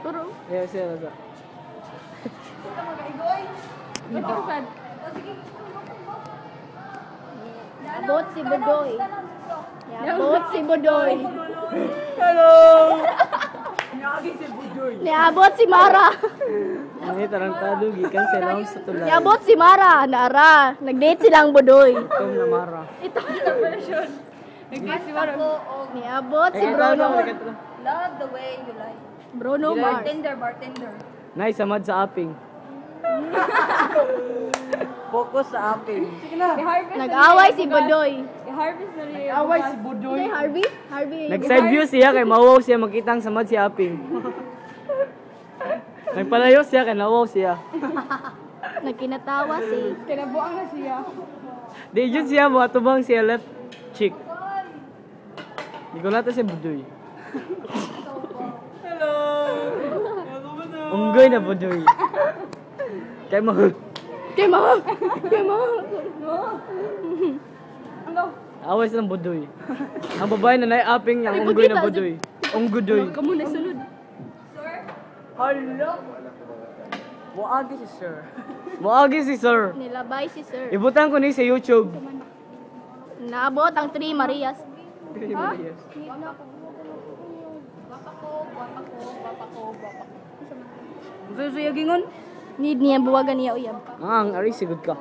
Turo. Yes, yes. Abot si Budoy. Abot si Budoy. Hello! Niabot si Mara. Ini tarantado gikan sa lang sa tulay. Niabot si Mara. Naara. Nag-date silang Budoy. Tom na Mara. Ito ang version. Nag-date si Mara. Niabot si Bruno. Love the way you like. Bruno Mars. Bartender. Nice, samad sa aping. Focus sa aping. Nag-away si Budoy. I-harvest na rin. Away si Budoy. Kay Harvey? Harvey. Nag-side view siya kay mawaw siya makita ang samad si aping. Nagpalayo siya kay nawaw siya. Nagkinatawa si. Kinabuang na siya. Di yun siya mo atubang siya left cheek. Di ko nato siya Budoy. Hello. Unggoy na Budoy. Kay mo. Kay Mama. Kay Mama. Awas ng Budoy. Ang babae na nai-aping niya, unggoy na Budoy. Unggoy. Kamu na sulod. Hello. Moagi si sir. Moagi si sir. Nilabay si Sir. Ibutan ko ni sa YouTube. Naabot ang 3 Marias. Yes. Susuyagingon. Need niya buwagan niya uyab. Ang ari sigud ka.